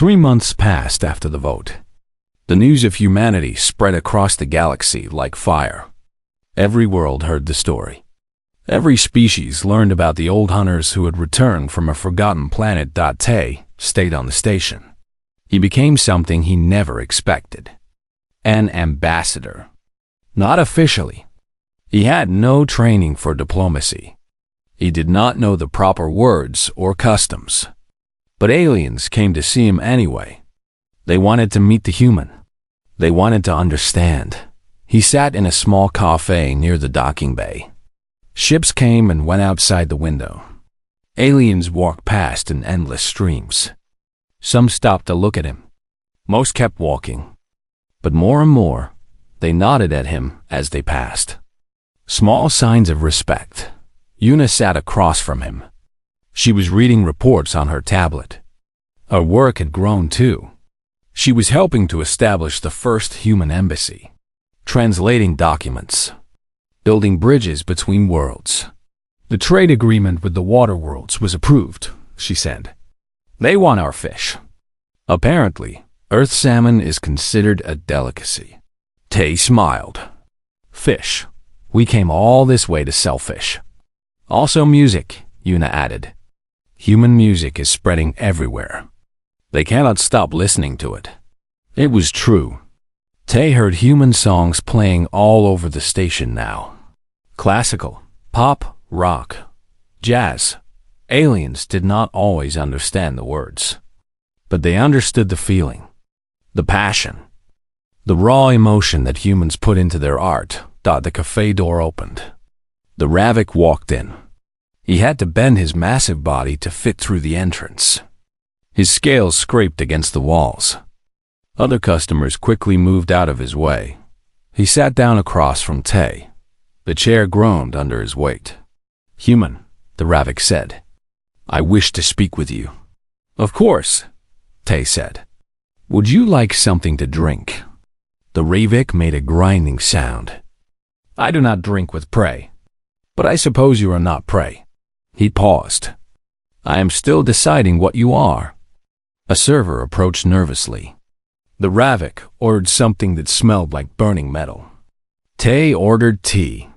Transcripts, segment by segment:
3 months passed after the vote. The news of humanity spread across the galaxy like fire. Every world heard the story. Every species learned about the old hunters who had returned from a forgotten planet. Tay stayed on the station. He became something he never expected. An ambassador. Not officially. He had no training for diplomacy. He did not know the proper words or customs. But aliens came to see him anyway. They wanted to meet the human. They wanted to understand. He sat in a small cafe near the docking bay. Ships came and went outside the window. Aliens walked past in endless streams. Some stopped to look at him. Most kept walking. But more and more, they nodded at him as they passed. Small signs of respect. Una sat across from him. She was reading reports on her tablet. Her work had grown too. She was helping to establish the first human embassy, translating documents, building bridges between worlds. The trade agreement with the water worlds was approved, she said. They want our fish. Apparently, Earth salmon is considered a delicacy. Tay smiled. Fish. We came all this way to sell fish. Also music, Una added. Human music is spreading everywhere. They cannot stop listening to it. It was true. Tay heard human songs playing all over the station now. Classical, pop, rock, jazz. Aliens did not always understand the words. But they understood the feeling, the passion, the raw emotion that humans put into their art. The cafe door opened. The Ravik walked in. He had to bend his massive body to fit through the entrance. His scales scraped against the walls. Other customers quickly moved out of his way. He sat down across from Tay. The chair groaned under his weight. Human, the Ravik said. I wish to speak with you. Of course, Tay said. Would you like something to drink? The Ravik made a grinding sound. I do not drink with prey. But I suppose you are not prey. He paused. I am still deciding what you are. A server approached nervously. The Ravik ordered something that smelled like burning metal. Tay ordered tea.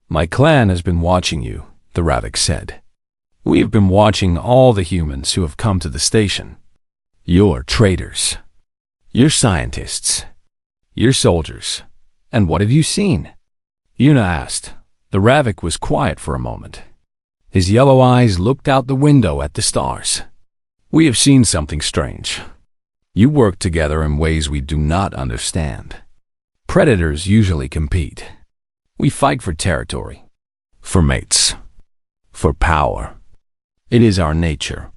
My clan has been watching you, the Ravik said. We have been watching all the humans who have come to the station. You're traders. You're scientists. You're soldiers. And what have you seen? Una asked. The Ravik was quiet for a moment. His yellow eyes looked out the window at the stars. We have seen something strange. You work together in ways we do not understand. Predators usually compete. We fight for territory, for mates, for power. It is our nature.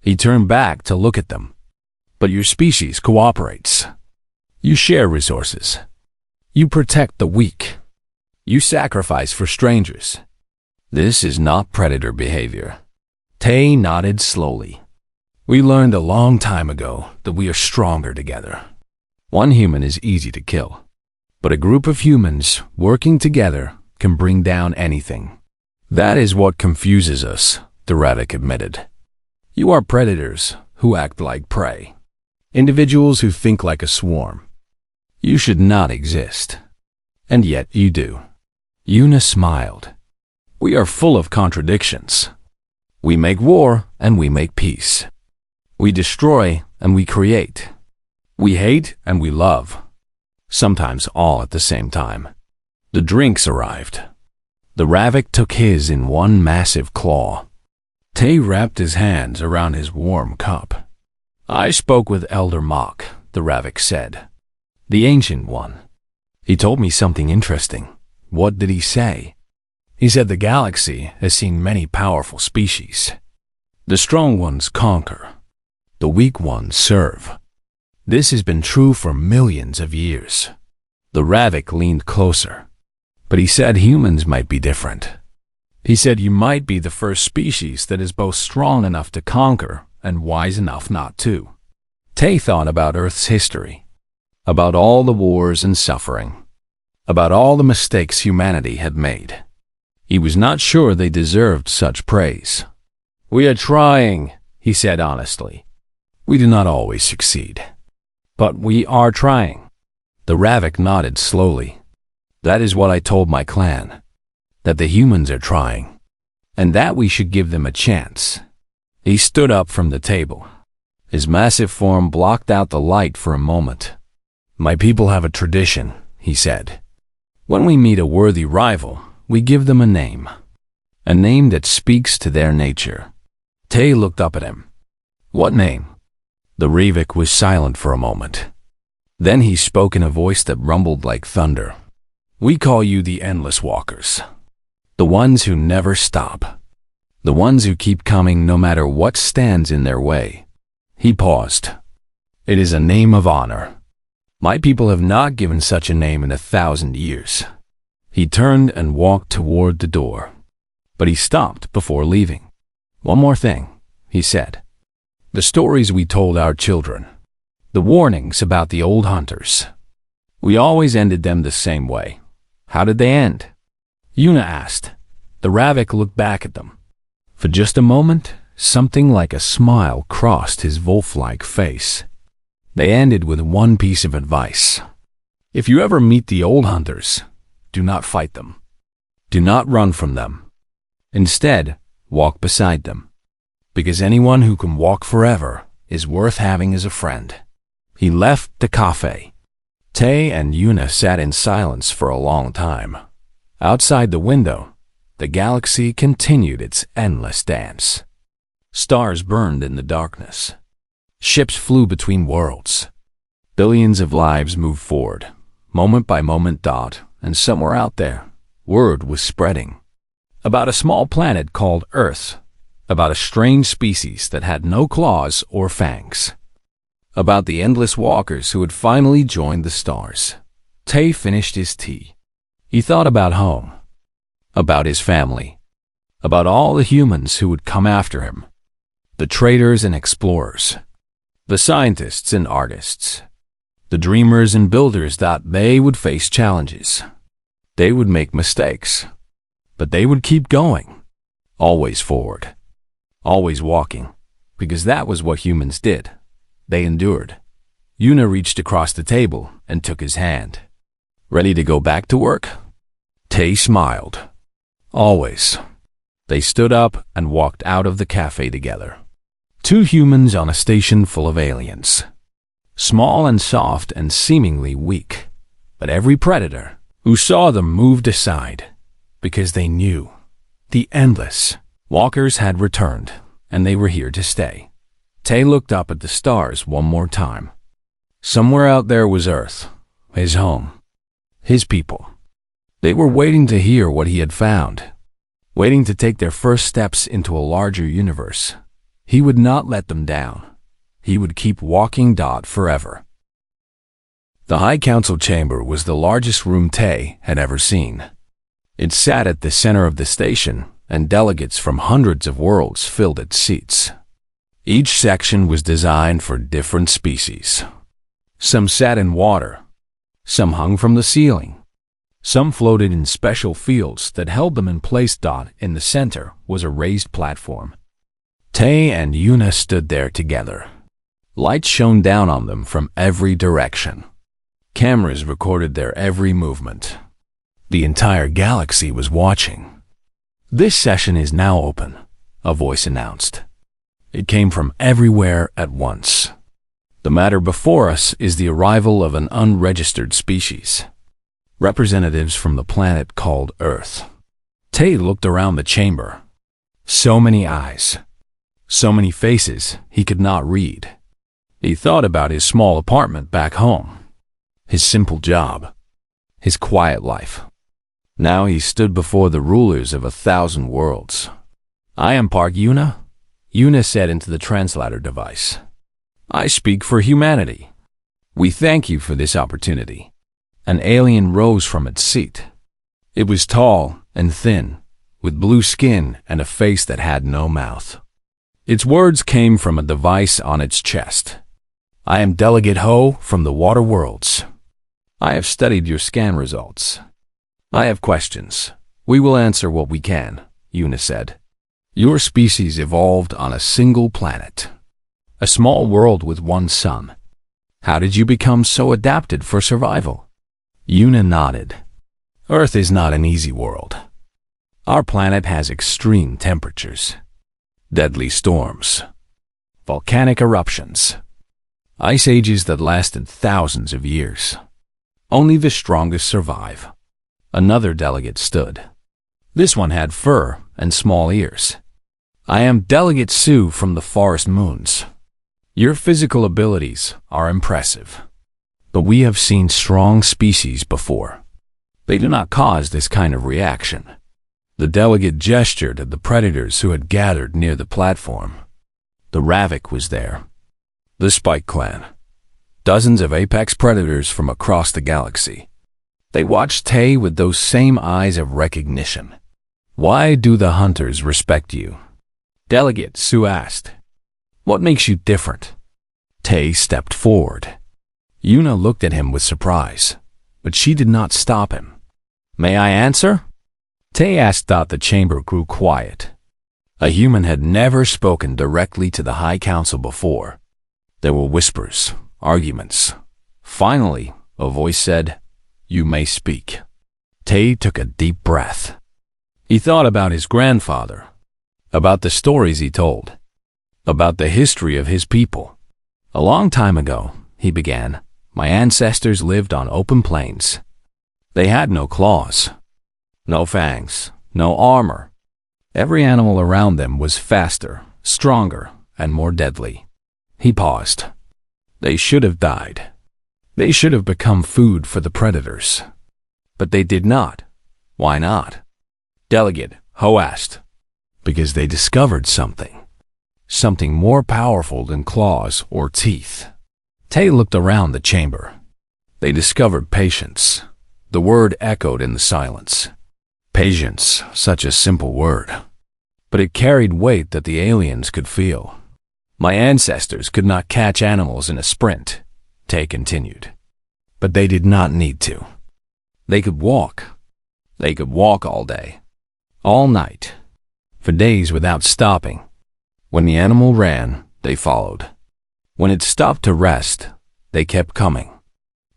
He turned back to look at them. But your species cooperates. You share resources. You protect the weak. You sacrifice for strangers. This is not predator behavior. Tay nodded slowly. We learned a long time ago that we are stronger together. One human is easy to kill, but a group of humans working together can bring down anything. That is what confuses us, the Ravik admitted. You are predators who act like prey. Individuals who think like a swarm. You should not exist. And yet you do. Una smiled. We are full of contradictions. We make war and we make peace. We destroy and we create. We hate and we love. Sometimes all at the same time. The drinks arrived. The Ravik took his in one massive claw. Tay wrapped his hands around his warm cup. I spoke with Elder Mok, the Ravik said. The Ancient One. He told me something interesting. What did he say? He said the galaxy has seen many powerful species. The strong ones conquer. The weak ones serve. This has been true for millions of years. The Ravik leaned closer. But he said humans might be different. He said you might be the first species that is both strong enough to conquer and wise enough not to. Tay thought about Earth's history. About all the wars and suffering. About all the mistakes humanity had made. He was not sure they deserved such praise. We are trying, he said honestly. We do not always succeed. But we are trying. The Ravik nodded slowly. That is what I told my clan. That the humans are trying. And that we should give them a chance. He stood up from the table. His massive form blocked out the light for a moment. My people have a tradition, he said. When we meet a worthy rival, we give them a name. A name that speaks to their nature. Tay looked up at him. What name? The Ravik was silent for a moment. Then he spoke in a voice that rumbled like thunder. We call you the Endless Walkers. The ones who never stop. The ones who keep coming no matter what stands in their way. He paused. It is a name of honor. My people have not given such a name in 1,000 years. He turned and walked toward the door. But he stopped before leaving. One more thing, he said. The stories we told our children. The warnings about the old hunters. We always ended them the same way. How did they end? Yuna asked. The Ravik looked back at them. For just a moment, something like a smile crossed his wolf-like face. They ended with one piece of advice. If you ever meet the old hunters, do not fight them. Do not run from them. Instead, walk beside them. Because anyone who can walk forever is worth having as a friend. He left the cafe. Tay and Yuna sat in silence for a long time. Outside the window, the galaxy continued its endless dance. Stars burned in the darkness. Ships flew between worlds. Billions of lives moved forward, moment by moment. And somewhere out there, word was spreading. About a small planet called Earth. About a strange species that had no claws or fangs. About the endless walkers who had finally joined the stars. Tay finished his tea. He thought about home. About his family. About all the humans who would come after him. The traders and explorers. The scientists and artists. The dreamers and builders that they would face challenges. They would make mistakes. But they would keep going. Always forward. Always walking. Because that was what humans did. They endured. Yuna reached across the table and took his hand. Ready to go back to work? Tay smiled. Always. They stood up and walked out of the cafe together. Two humans on a station full of aliens. Small and soft and seemingly weak. But every predator who saw them moved aside. Because they knew. The endless walkers had returned, and they were here to stay. Tay looked up at the stars one more time. Somewhere out there was Earth, his home, his people. They were waiting to hear what he had found, waiting to take their first steps into a larger universe. He would not let them down. He would keep walking forever. The High Council chamber was the largest room Tay had ever seen. It sat at the center of the station, and delegates from hundreds of worlds filled its seats. Each section was designed for different species. Some sat in water. Some hung from the ceiling. Some floated in special fields that held them in place. In the center was a raised platform. Tay and Yuna stood there together. Light shone down on them from every direction. Cameras recorded their every movement. The entire galaxy was watching. This session is now open, a voice announced. It came from everywhere at once. The matter before us is the arrival of an unregistered species. Representatives from the planet called Earth. Tay looked around the chamber. So many eyes. So many faces he could not read. He thought about his small apartment back home. His simple job. His quiet life. Now he stood before the rulers of 1,000 worlds. I am Park Yuna, Yuna said into the translator device. I speak for humanity. We thank you for this opportunity. An alien rose from its seat. It was tall and thin, with blue skin and a face that had no mouth. Its words came from a device on its chest. I am Delegate Ho from the Water Worlds. I have studied your scan results. I have questions. We will answer what we can, Yuna said. Your species evolved on a single planet. A small world with one sun. How did you become so adapted for survival? Yuna nodded. Earth is not an easy world. Our planet has extreme temperatures, deadly storms, volcanic eruptions, ice ages that lasted thousands of years. Only the strongest survive. Another delegate stood. This one had fur and small ears. I am Delegate Sue from the Forest Moons. Your physical abilities are impressive, but we have seen strong species before. They do not cause this kind of reaction. The delegate gestured at the predators who had gathered near the platform. The Ravik was there. The Spike Clan. Dozens of apex predators from across the galaxy. They watched Tay with those same eyes of recognition. Why do the hunters respect you? Delegate Sue asked. What makes you different? Tay stepped forward. Yuna looked at him with surprise, but she did not stop him. May I answer? Tay asked. The chamber grew quiet. A human had never spoken directly to the High Council before. There were whispers, arguments. Finally, a voice said, You may speak. Tay took a deep breath. He thought about his grandfather, about the stories he told, about the history of his people. A long time ago, he began, my ancestors lived on open plains. They had no claws, no fangs, no armor. Every animal around them was faster, stronger, and more deadly. He paused. They should have died. They should have become food for the predators. But they did not. Why not? Delegate Ho asked. Because they discovered something. Something more powerful than claws or teeth. Tay looked around the chamber. They discovered patience. The word echoed in the silence. Patience, such a simple word. But it carried weight that the aliens could feel. My ancestors could not catch animals in a sprint, Tay continued. But they did not need to. They could walk. They could walk all day, all night, for days without stopping. When the animal ran, they followed. When it stopped to rest, they kept coming.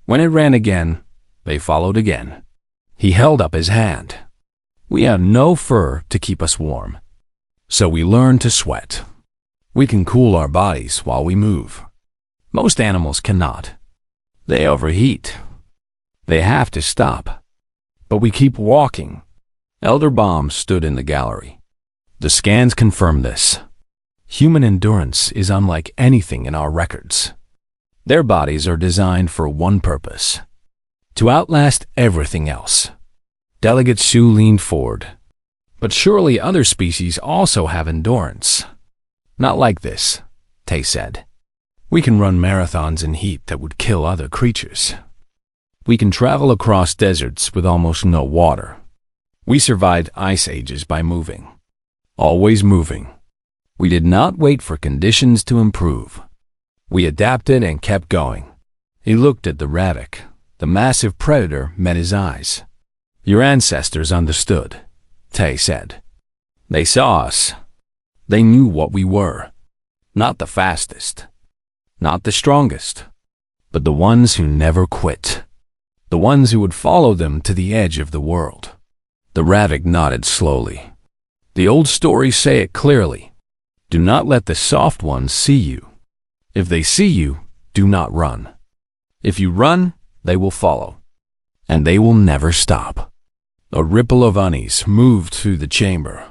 When it ran again, they followed again. He held up his hand. We have no fur to keep us warm, so we learn to sweat. We can cool our bodies while we move. Most animals cannot. They overheat. They have to stop. But we keep walking. Elder Baum stood in the gallery. The scans confirm this. Human endurance is unlike anything in our records. Their bodies are designed for one purpose: to outlast everything else. Delegate Sue leaned forward. But surely other species also have endurance. Not like this, Tay said. We can run marathons in heat that would kill other creatures. We can travel across deserts with almost no water. We survived ice ages by moving. Always moving. We did not wait for conditions to improve. We adapted and kept going. He looked at the Ravik. The massive predator met his eyes. Your ancestors understood, Tay said. They saw us. They knew what we were. Not the fastest. Not the strongest. But the ones who never quit. The ones who would follow them to the edge of the world. The Ravik nodded slowly. The old stories say it clearly. Do not let the soft ones see you. If they see you, do not run. If you run, they will follow. And they will never stop. A ripple of unease moved through the chamber.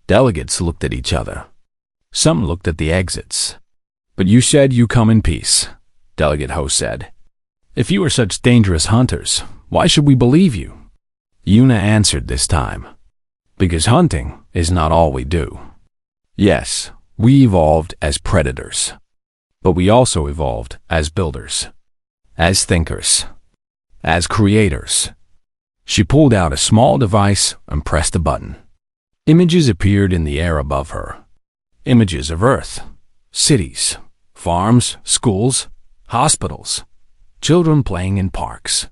Delegates looked at each other. Some looked at the exits. But you said you come in peace, Delegate Ho said. If you are such dangerous hunters, why should we believe you? Yuna answered this time. Because hunting is not all we do. Yes, we evolved as predators. But we also evolved as builders. As thinkers. As creators. She pulled out a small device and pressed a button. Images appeared in the air above her. Images of Earth, cities, farms, schools, hospitals, children playing in parks.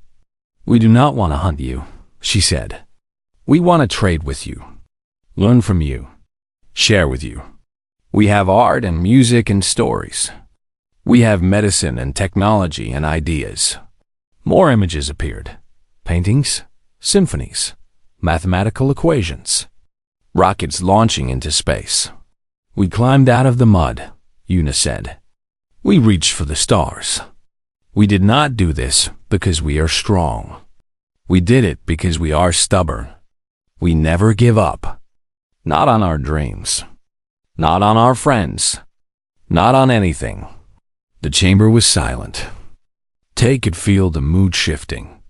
We do not want to hunt you, she said. We want to trade with you, learn from you, share with you. We have art and music and stories. We have medicine and technology and ideas. More images appeared. Paintings, symphonies, mathematical equations, rockets launching into space. We climbed out of the mud, Una said. We reached for the stars. We did not do this because we are strong. We did it because we are stubborn. We never give up. Not on our dreams. Not on our friends. Not on anything. The chamber was silent. Tay could feel the mood shifting.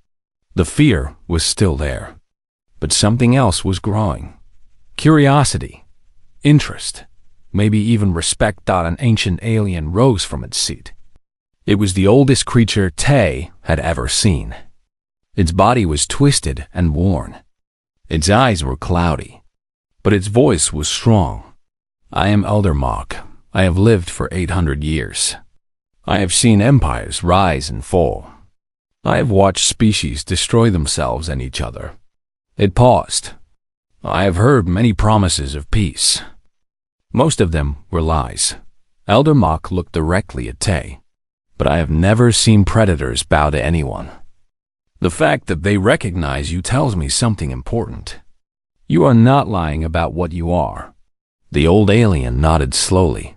The fear was still there. But something else was growing. Curiosity. Interest. Maybe even respect. An ancient alien rose from its seat. It was the oldest creature Tay had ever seen. Its body was twisted and worn. Its eyes were cloudy. But its voice was strong. I am Elder Mok. I have lived for 800 years. I have seen empires rise and fall. I have watched species destroy themselves and each other. It paused. I have heard many promises of peace. Most of them were lies. Elder Mok looked directly at Tay. But I have never seen predators bow to anyone. The fact that they recognize you tells me something important. You are not lying about what you are. The old alien nodded slowly.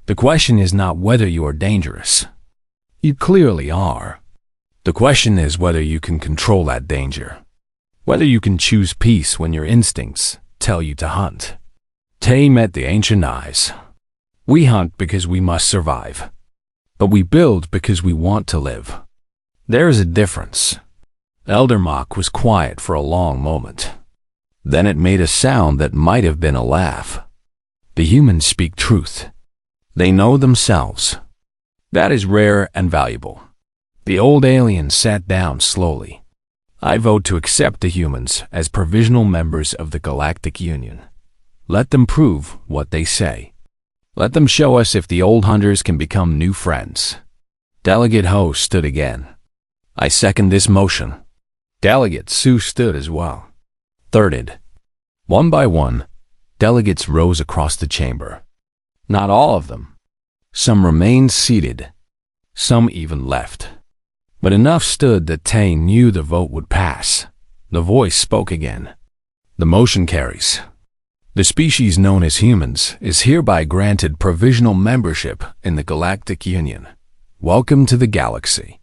The question is not whether you are dangerous. You clearly are. The question is whether you can control that danger. Whether you can choose peace when your instincts tell you to hunt. Tay met the ancient eyes. We hunt because we must survive. But we build because we want to live. There is a difference. Elder Mok was quiet for a long moment. Then it made a sound that might have been a laugh. The humans speak truth. They know themselves. That is rare and valuable. The old alien sat down slowly. I vote to accept the humans as provisional members of the Galactic Union. Let them prove what they say. Let them show us if the old hunters can become new friends. Delegate Ho stood again. I second this motion. Delegate Su stood as well. Thirded. One by one, delegates rose across the chamber. Not all of them. Some remained seated. Some even left. But enough stood that Tay knew the vote would pass. The voice spoke again. The motion carries. The species known as humans is hereby granted provisional membership in the Galactic Union. Welcome to the galaxy.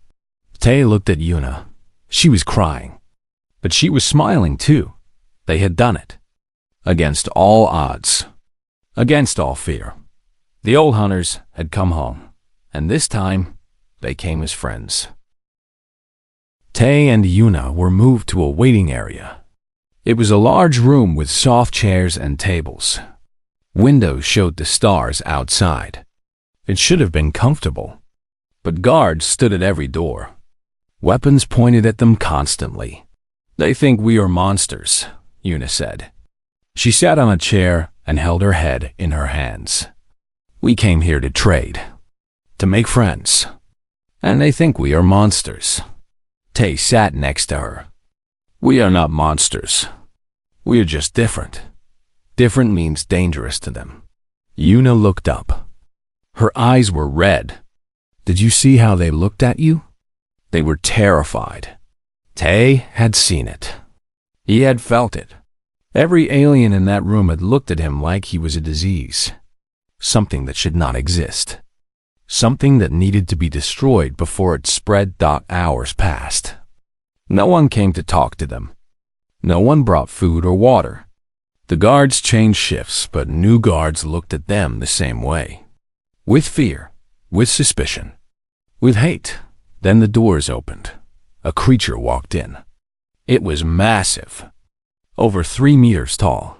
Tay looked at Una. She was crying. But she was smiling too. They had done it. Against all odds. Against all fear. The old hunters had come home. And this time, they came as friends. Tay and Una were moved to a waiting area. It was a large room with soft chairs and tables. Windows showed the stars outside. It should have been comfortable. But guards stood at every door. Weapons pointed at them constantly. They think we are monsters, Una said. She sat on a chair and held her head in her hands. We came here to trade. To make friends. And they think we are monsters. Tay sat next to her. We are not monsters. We are just different. Different means dangerous to them. Una looked up. Her eyes were red. Did you see how they looked at you? They were terrified. Tay had seen it. He had felt it. Every alien in that room had looked at him like he was a disease. Something that should not exist. Something that needed to be destroyed before it spread. Hours passed. No one came to talk to them. No one brought food or water. The guards changed shifts, but new guards looked at them the same way. With fear, with suspicion, with hate. Then the doors opened. A creature walked in. It was massive. Over 3 meters tall.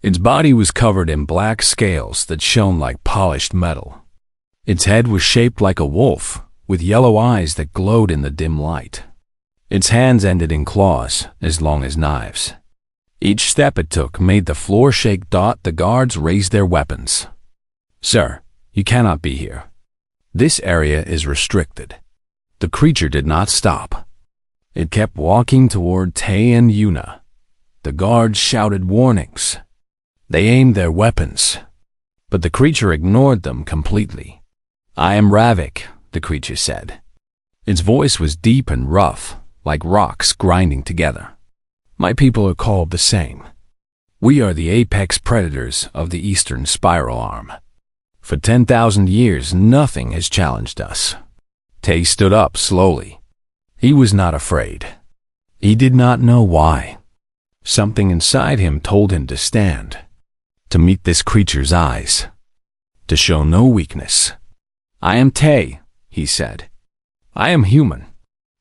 Its body was covered in black scales that shone like polished metal. Its head was shaped like a wolf, with yellow eyes that glowed in the dim light. Its hands ended in claws, as long as knives. Each step it took made the floor shake. The guards raised their weapons. Sir, you cannot be here. This area is restricted. The creature did not stop. It kept walking toward Tay and Una. The guards shouted warnings. They aimed their weapons. But the creature ignored them completely. "I am Ravik," the creature said. Its voice was deep and rough, like rocks grinding together. "My people are called the same. We are the apex predators of the eastern spiral arm. For 10,000 years, nothing has challenged us." Tay stood up slowly. He was not afraid. He did not know why. Something inside him told him to stand, to meet this creature's eyes, to show no weakness. "I am Tay," he said. "I am human."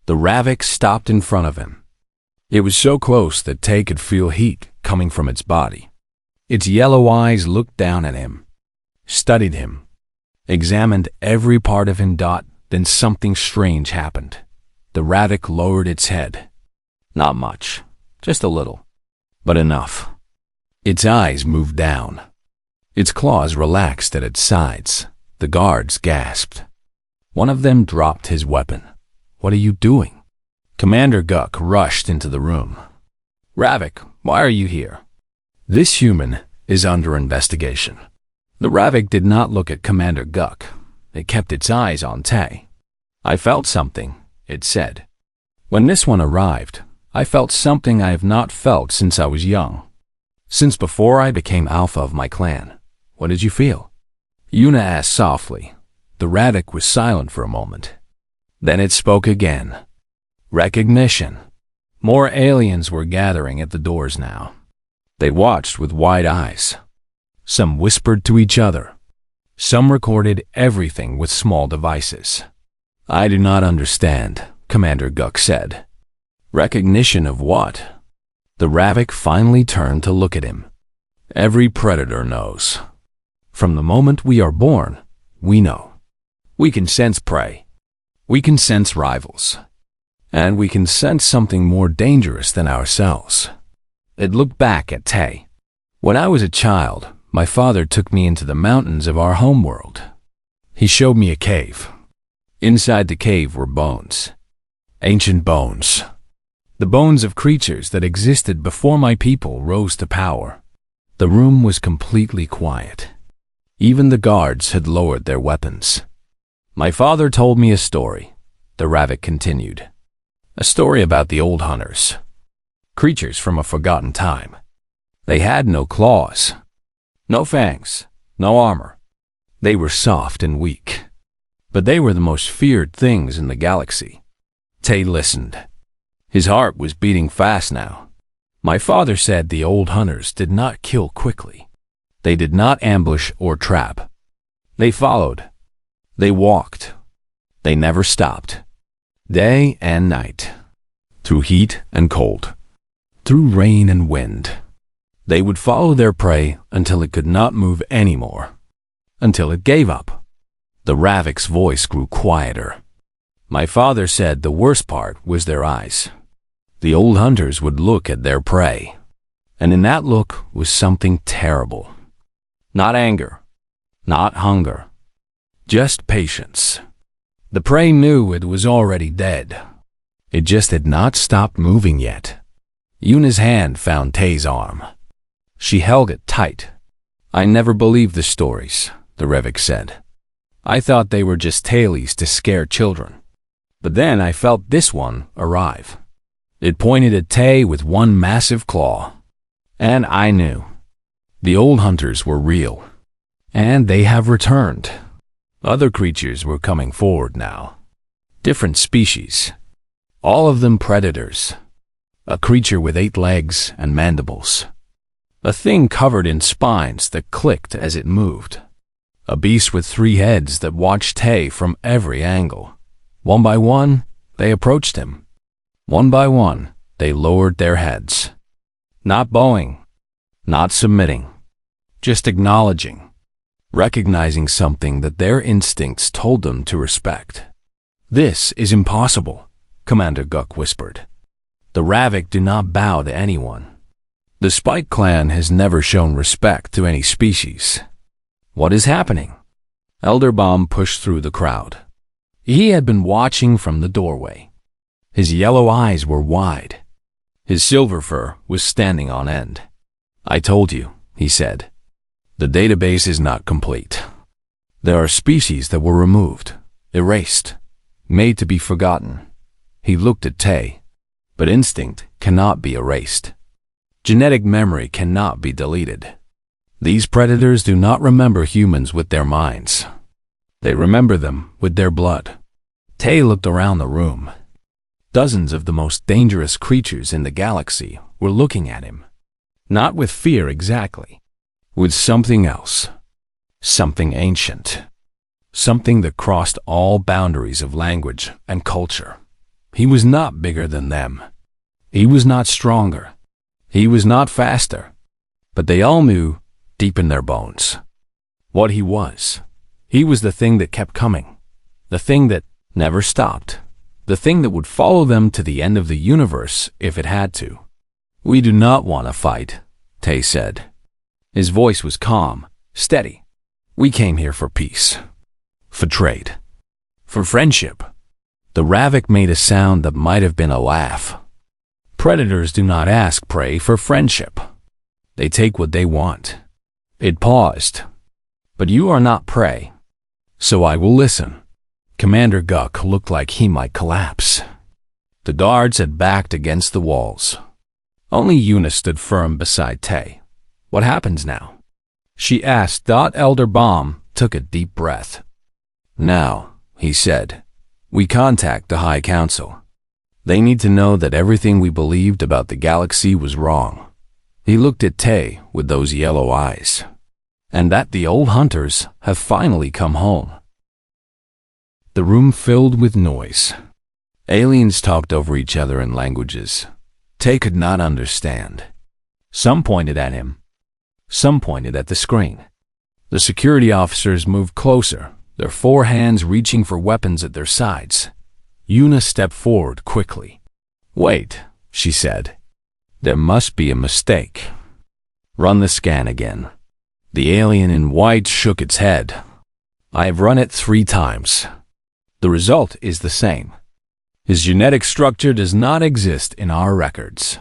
The Ravik stopped in front of him. It was so close that Tay could feel heat coming from its body. Its yellow eyes looked down at him, studied him, examined every part of him. Then something strange happened. The Ravik lowered its head. Not much, just a little, but enough. Its eyes moved down. Its claws relaxed at its sides. The guards gasped. One of them dropped his weapon. "What are you doing?" Commander Guk rushed into the room. "Ravik, why are you here?" "This human is under investigation." The Ravik did not look at Commander Guk. It kept its eyes on Tay. "I felt something," it said. "When this one arrived, I felt something I have not felt since I was young. Since before I became alpha of my clan." "What did you feel?" Yuna asked softly. The Ravik was silent for a moment. Then it spoke again. "Recognition." More aliens were gathering at the doors now. They watched with wide eyes. Some whispered to each other. Some recorded everything with small devices. "I do not understand," Commander Guk said. "Recognition of what?" The Ravik finally turned to look at him. "Every predator knows. From the moment we are born, we know. We can sense prey. We can sense rivals. And we can sense something more dangerous than ourselves." It looked back at Tay. "When I was a child, my father took me into the mountains of our homeworld. He showed me a cave. Inside the cave were bones. Ancient bones. The bones of creatures that existed before my people rose to power. The room was completely quiet. Even the guards had lowered their weapons. My father told me a story," the Ravik continued. "A story about the old hunters. Creatures from a forgotten time. They had no claws, no fangs, no armor. They were soft and weak. But they were the most feared things in the galaxy." Tay listened. His heart was beating fast now. "My father said the old hunters did not kill quickly. They did not ambush or trap. They followed. They walked. They never stopped. Day and night. Through heat and cold. Through rain and wind. They would follow their prey until it could not move anymore. Until it gave up." The Ravik's voice grew quieter. "My father said the worst part was their eyes. The old hunters would look at their prey, and in that look was something terrible. Not anger, not hunger, just patience. The prey knew it was already dead. It just had not stopped moving yet." Yuna's hand found Tay's arm. She held it tight. "I never believed the stories," the Ravik said. "I thought they were just tales to scare children. But then I felt this one arrive." It pointed at Tay with one massive claw. "And I knew. The old hunters were real. And they have returned." Other creatures were coming forward now. Different species. All of them predators. A creature with 8 legs and mandibles. A thing covered in spines that clicked as it moved. A beast with 3 heads that watched Tay from every angle. One by one, they approached him. One by one, they lowered their heads. Not bowing, not submitting, just acknowledging, recognizing something that their instincts told them to respect. "This is impossible," Commander Guk whispered. "The Ravik do not bow to anyone. The Spike clan has never shown respect to any species." "What is happening?" Elder Bomb pushed through the crowd. He had been watching from the doorway. His yellow eyes were wide. His silver fur was standing on end. "I told you," he said. The database is not complete. There are species that were removed, erased, made to be forgotten. He looked at Tay. But instinct cannot be erased. Genetic memory cannot be deleted. These predators do not remember humans with their minds. They remember them with their blood. Tay looked around the room. Dozens of the most dangerous creatures in the galaxy were looking at him. Not with fear exactly. With something else. Something ancient. Something that crossed all boundaries of language and culture. He was not bigger than them. He was not stronger. He was not faster. But they all knew, deep in their bones, what he was. He was the thing that kept coming. The thing that never stopped. The thing that would follow them to the end of the universe if it had to. "We do not want to fight," Tay said. His voice was calm, steady. "We came here for peace. For trade. For friendship." The Ravik made a sound that might have been a laugh. Predators do not ask prey for friendship. They take what they want. It paused. "But you are not prey. So I will listen." Commander Guk looked like he might collapse. The guards had backed against the walls. Only Eunice stood firm beside Tay. "What happens now?" she asked. Elder Baum took a deep breath. "Now," he said, "we contact the High Council. They need to know that everything we believed about the galaxy was wrong." He looked at Tay with those yellow eyes. "And that the old hunters have finally come home." The room filled with noise. Aliens talked over each other in languages Tay could not understand. Some pointed at him. Some pointed at the screen. The security officers moved closer, their four hands reaching for weapons at their sides. Eunice stepped forward quickly. "Wait," she said. "There must be a mistake. Run the scan again." The alien in white shook its head. "I have run it 3 times. The result is the same. His genetic structure does not exist in our records.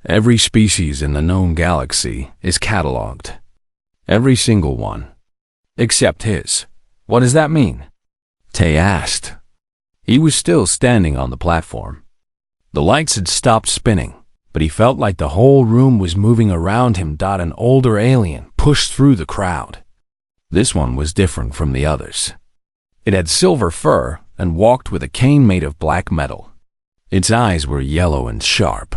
Every species in the known galaxy is cataloged. Every single one. Except his." "What does that mean?" Tay asked. He was still standing on the platform. The lights had stopped spinning, but he felt like the whole room was moving around him. An older alien pushed through the crowd. This one was different from the others. It had silver fur and walked with a cane made of black metal. Its eyes were yellow and sharp.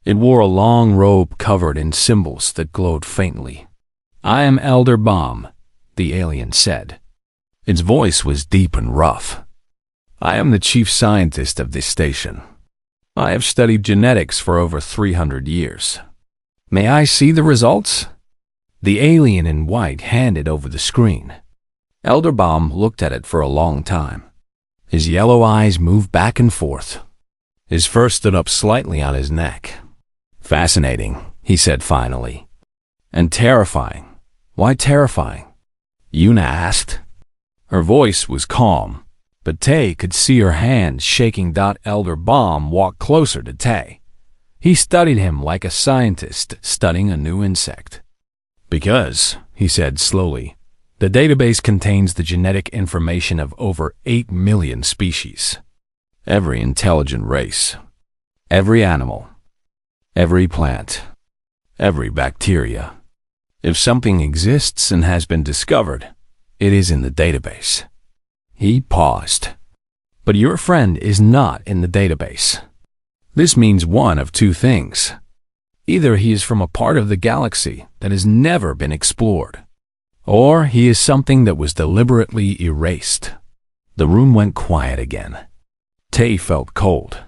It wore a long robe covered in symbols that glowed faintly. "I am Elder Baum," the alien said. Its voice was deep and rough. "I am the chief scientist of this station. I have studied genetics for over 300 years. May I see the results?" The alien in white handed over the screen. Elder Baum looked at it for a long time. His yellow eyes moved back and forth. His fur stood up slightly on his neck. "Fascinating," he said finally. "And terrifying." "Why terrifying?" Una asked. Her voice was calm, but Tay could see her hand shaking. Elder Baum walked closer to Tay. He studied him like a scientist studying a new insect. "Because," he said slowly, "the database contains the genetic information of over 8 million species. Every intelligent race. Every animal. Every plant. Every bacteria. If something exists and has been discovered, it is in the database." He paused. "But your friend is not in the database. This means one of 2 things. Either he is from a part of the galaxy that has never been explored, or he is something that was deliberately erased." The room went quiet again. Tay felt cold.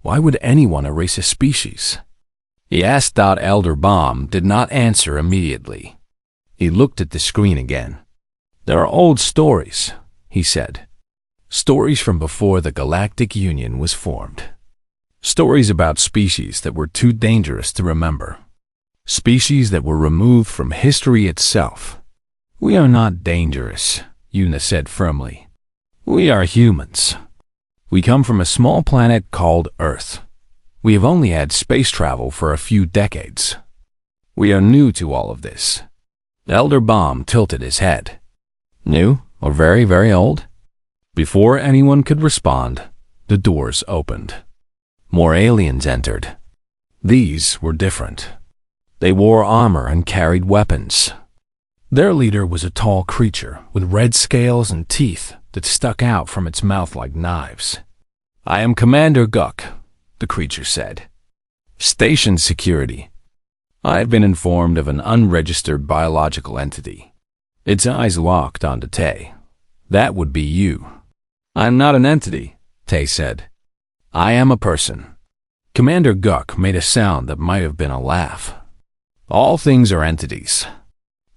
Why would anyone erase a species? He asked. Elder Baum did not answer immediately. He looked at the screen again. "There are old stories," he said. "Stories from before the Galactic Union was formed. Stories about species that were too dangerous to remember. Species that were removed from history itself." "We are not dangerous," Una said firmly. "We are humans. We come from a small planet called Earth. We have only had space travel for a few decades. We are new to all of this. Elder Bomb tilted his head. New or very, very old? Before anyone could respond, the doors opened. More aliens entered. These were different. They wore armor and carried weapons. Their leader was a tall creature with red scales and teeth that stuck out from its mouth like knives. I am Commander Guk, the creature said. Station security. I have been informed of an unregistered biological entity. Its eyes locked onto Tay. That would be you. I'm not an entity, Tay said. I am a person. Commander Guk made a sound that might have been a laugh. All things are entities.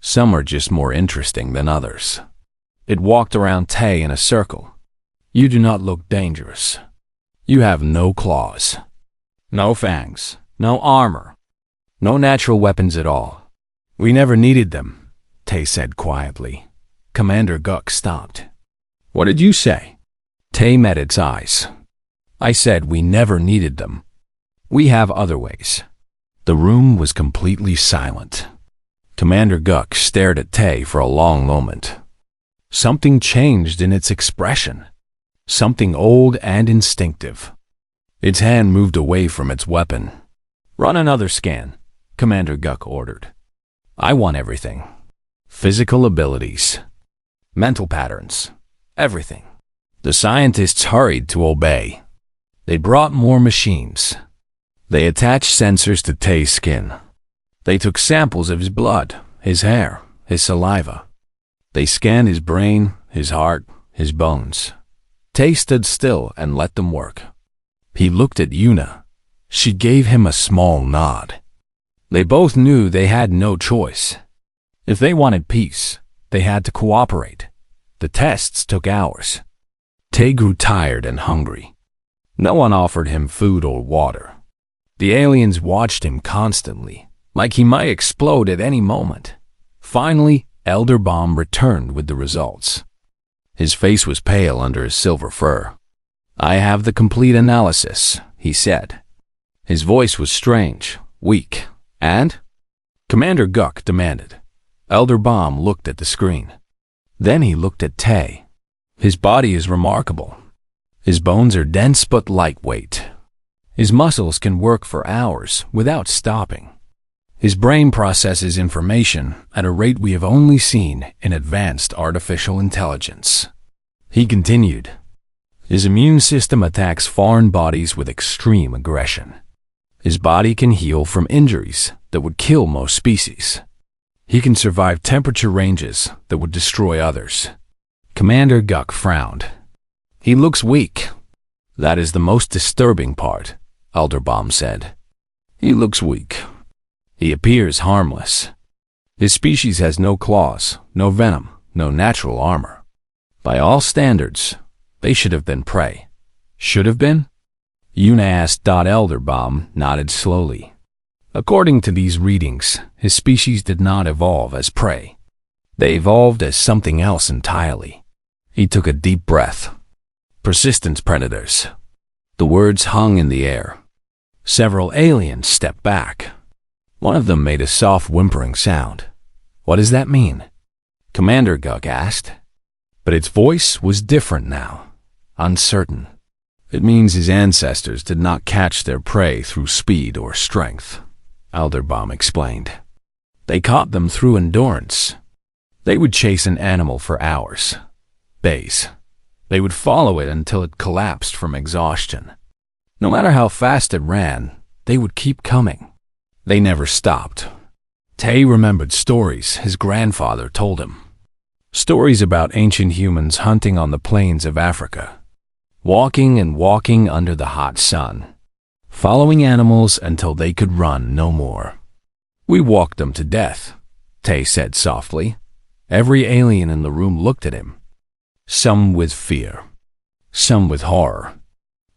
Some are just more interesting than others. It walked around Tay in a circle. You do not look dangerous. You have no claws, no fangs, no armor, no natural weapons at all. We never needed them, Tay said quietly. Commander Guk stopped. What did you say? Tay met its eyes. I said we never needed them. We have other ways. The room was completely silent. Commander Guk stared at Tay for a long moment. Something changed in its expression. Something old and instinctive. Its hand moved away from its weapon. Run another scan, Commander Guk ordered. I want everything. Physical abilities. Mental patterns. Everything. The scientists hurried to obey. They brought more machines. They attached sensors to Tay's skin. They took samples of his blood, his hair, his saliva. They scanned his brain, his heart, his bones. Tay stood still and let them work. He looked at Yuna. She gave him a small nod. They both knew they had no choice. If they wanted peace, they had to cooperate. The tests took hours. Tay grew tired and hungry. No one offered him food or water. The aliens watched him constantly, like he might explode at any moment. Finally, Elder Bomb returned with the results. His face was pale under his silver fur. I have the complete analysis, he said. His voice was strange, weak, and? Commander Guk demanded. Elder Bomb looked at the screen. Then he looked at Tay. His body is remarkable. His bones are dense but lightweight. His muscles can work for hours without stopping. His brain processes information at a rate we have only seen in advanced artificial intelligence. He continued. His immune system attacks foreign bodies with extreme aggression. His body can heal from injuries that would kill most species. He can survive temperature ranges that would destroy others. Commander Guk frowned. He looks weak. That is the most disturbing part, Elder Bomb said. He looks weak. He appears harmless. His species has no claws, no venom, no natural armor. By all standards, they should have been prey. Should have been? Yuna asked. Elder Bomb nodded slowly. According to these readings, his species did not evolve as prey. They evolved as something else entirely. He took a deep breath. Persistence predators. The words hung in the air. Several aliens stepped back. One of them made a soft whimpering sound. What does that mean? Commander Guk asked. But its voice was different now, uncertain. It means his ancestors did not catch their prey through speed or strength, Elder Bomb explained. They caught them through endurance. They would chase an animal for hours, days. They would follow it until it collapsed from exhaustion. No matter how fast it ran, they would keep coming. They never stopped. Tay remembered stories his grandfather told him. Stories about ancient humans hunting on the plains of Africa, walking and walking under the hot sun, following animals until they could run no more. We walked them to death, Tay said softly. Every alien in the room looked at him. Some with fear, some with horror,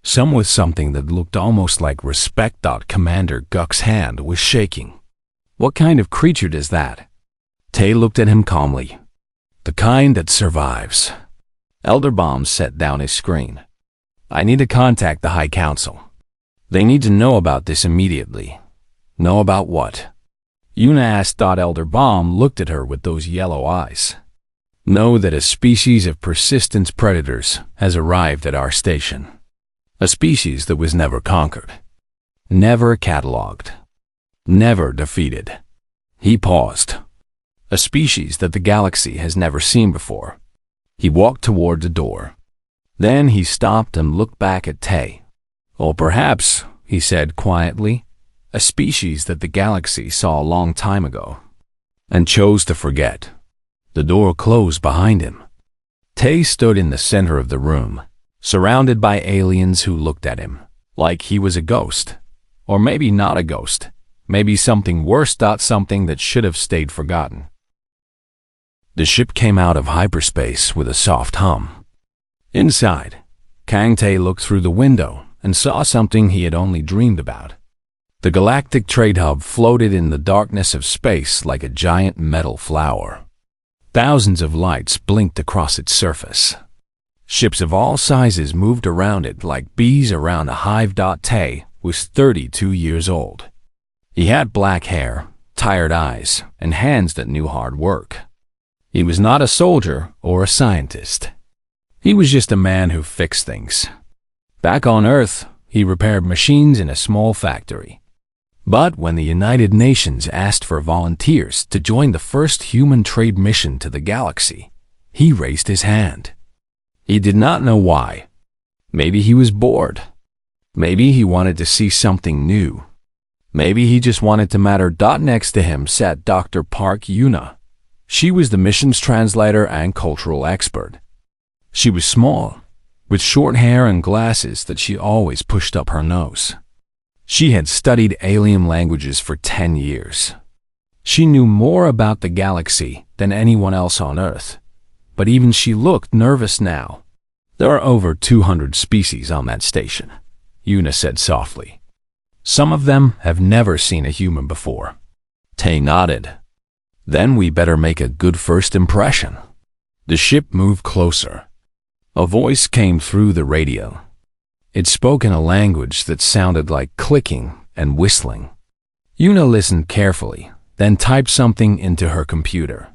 some with something that looked almost like respect. Commander Guk's hand was shaking. What kind of creature does that? Tay looked at him calmly. The kind that survives. Elder Bomb set down his screen. I need to contact the High Council. They need to know about this immediately. Know about what? Yuna asked. Elder Bomb looked at her with those yellow eyes. Know that a species of persistent predators has arrived at our station. A species that was never conquered, never catalogued, never defeated. He paused. A species that the galaxy has never seen before. He walked toward the door. Then he stopped and looked back at Tay. Or perhaps, he said quietly, a species that the galaxy saw a long time ago and chose to forget. The door closed behind him. Tay stood in the center of the room, surrounded by aliens who looked at him like he was a ghost. Or maybe not a ghost. Maybe something worse. Something that should have stayed forgotten. The ship came out of hyperspace with a soft hum. Inside, Kang Tay looked through the window and saw something he had only dreamed about. The galactic trade hub floated in the darkness of space like a giant metal flower. Thousands of lights blinked across its surface. Ships of all sizes moved around it like bees around a hive. Tay was 32 years old. He had black hair, tired eyes, and hands that knew hard work. He was not a soldier or a scientist. He was just a man who fixed things. Back on Earth, he repaired machines in a small factory. But when the United Nations asked for volunteers to join the first human trade mission to the galaxy, he raised his hand. He did not know why. Maybe he was bored. Maybe he wanted to see something new. Maybe he just wanted to matter. Next to him sat Dr. Park Yuna. She was the mission's translator and cultural expert. She was small, with short hair and glasses that she always pushed up her nose. She had studied alien languages for 10 years. She knew more about the galaxy than anyone else on Earth, but even she looked nervous now. There are over 200 species on that station, Yuna said softly. Some of them have never seen a human before. Tay nodded. Then we better make a good first impression. The ship moved closer. A voice came through the radio. It spoke in a language that sounded like clicking and whistling. Yuna listened carefully, then typed something into her computer.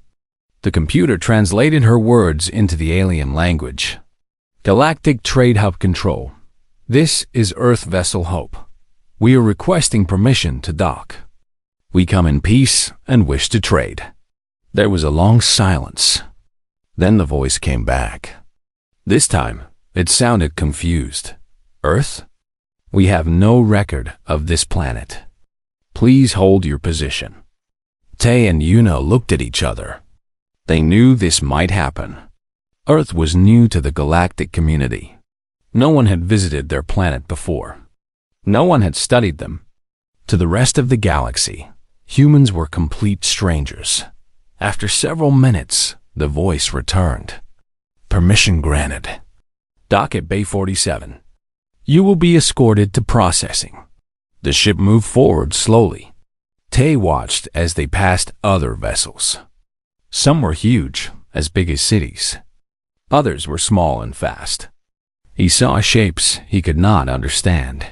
The computer translated her words into the alien language. Galactic Trade Hub Control. This is Earth Vessel Hope. We are requesting permission to dock. We come in peace and wish to trade. There was a long silence. Then the voice came back. This time, it sounded confused. Earth? We have no record of this planet. Please hold your position. Tay and Yuna looked at each other. They knew this might happen. Earth was new to the galactic community. No one had visited their planet before. No one had studied them. To the rest of the galaxy, humans were complete strangers. After several minutes, the voice returned. Permission granted. Dock at Bay 47. You will be escorted to processing. The ship moved forward slowly. Tay watched as they passed other vessels. Some were huge, as big as cities. Others were small and fast. He saw shapes he could not understand.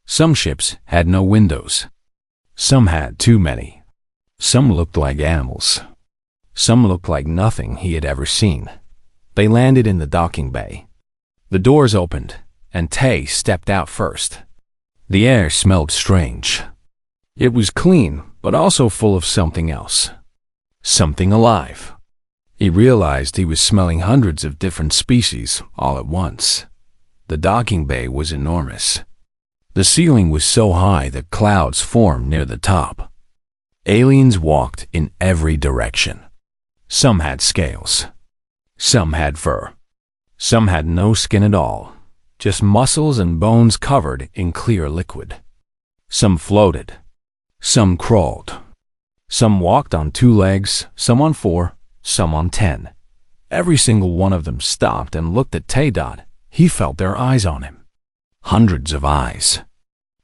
Some ships had no windows. Some had too many. Some looked like animals. Some looked like nothing he had ever seen. They landed in the docking bay. The doors opened, and Tay stepped out first. The air smelled strange. It was clean, but also full of something else. Something alive. He realized he was smelling hundreds of different species all at once. The docking bay was enormous. The ceiling was so high that clouds formed near the top. Aliens walked in every direction. Some had scales. Some had fur. Some had no skin at all, just muscles and bones covered in clear liquid. Some floated. Some crawled. Some walked on 2 legs, some on 4, some on 10. Every single one of them stopped and looked at Tay. He felt their eyes on him. Hundreds of eyes.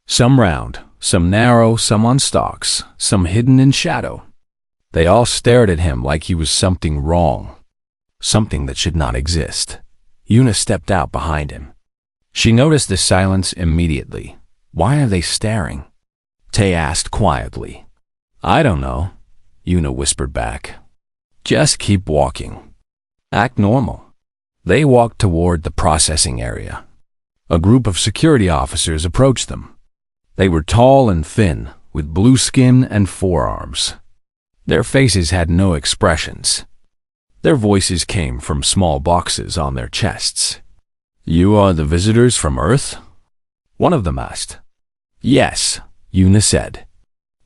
Some round, some narrow, some on stalks, some hidden in shadow. They all stared at him like he was something wrong, something that should not exist. Yuna stepped out behind him. She noticed the silence immediately. Why are they staring? Tay asked quietly. I don't know, Una whispered back. Just keep walking. Act normal. They walked toward the processing area. A group of security officers approached them. They were tall and thin, with blue skin and forearms. Their faces had no expressions. Their voices came from small boxes on their chests. You are the visitors from Earth? One of them asked. Yes, Una said.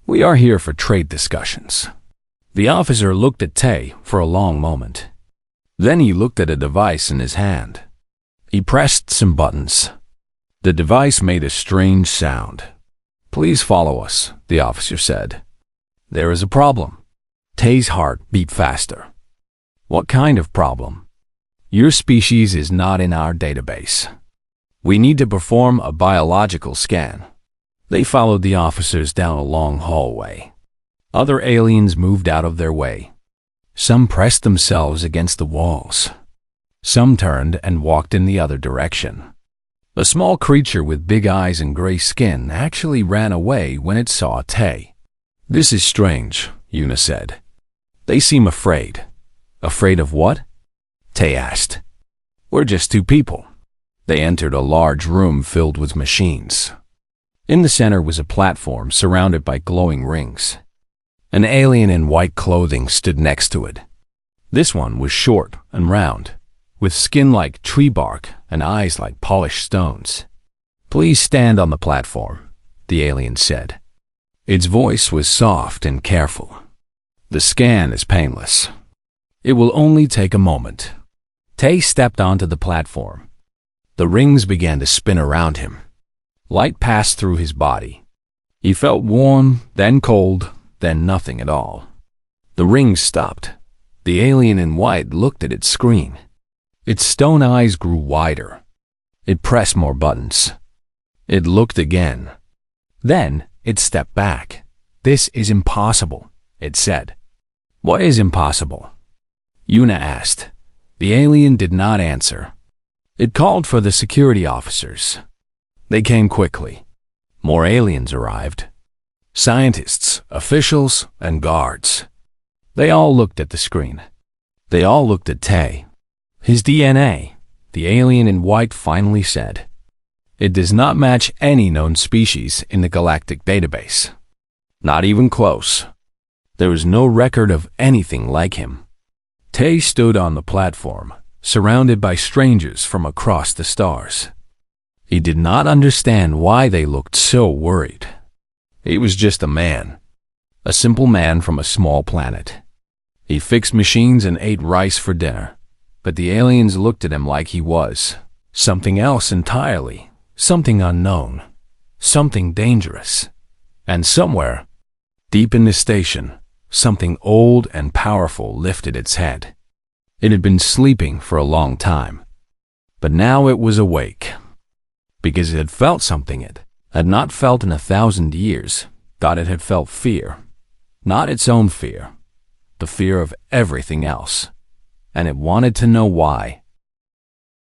We are here for trade discussions. The officer looked at Tay for a long moment. Then he looked at a device in his hand. He pressed some buttons. The device made a strange sound. Please follow us, the officer said. There is a problem. Tay's heart beat faster. What kind of problem? Your species is not in our database. We need to perform a biological scan. They followed the officers down a long hallway. Other aliens moved out of their way. Some pressed themselves against the walls. Some turned and walked in the other direction. A small creature with big eyes and gray skin actually ran away when it saw Tay. This is strange, Una said. They seem afraid. Afraid of what? Tay asked. We're just two people. They entered a large room filled with machines. In the center was a platform surrounded by glowing rings. An alien in white clothing stood next to it. This one was short and round, with skin like tree bark and eyes like polished stones. Please stand on the platform, the alien said. Its voice was soft and careful. The scan is painless. It will only take a moment. Tay stepped onto the platform. The rings began to spin around him. Light passed through his body. He felt warm, then cold, then nothing at all. The rings stopped. The alien in white looked at its screen. Its stone eyes grew wider. It pressed more buttons. It looked again. Then it stepped back. This is impossible, it said. What is impossible? Una asked. The alien did not answer. It called for the security officers. They came quickly. More aliens arrived. Scientists, officials, and guards. They all looked at the screen. They all looked at Tay. His DNA, the alien in white finally said. It does not match any known species in the galactic database. Not even close. There was no record of anything like him. Tay stood on the platform, surrounded by strangers from across the stars. He did not understand why they looked so worried. He was just a man. A simple man from a small planet. He fixed machines and ate rice for dinner. But the aliens looked at him like he was something else entirely, something unknown, something dangerous. And somewhere, deep in the station, something old and powerful lifted its head. It had been sleeping for a long time, but now it was awake. Because it had felt something it had not felt in 1,000 years, thought it had felt fear. Not its own fear, the fear of everything else. And it wanted to know why.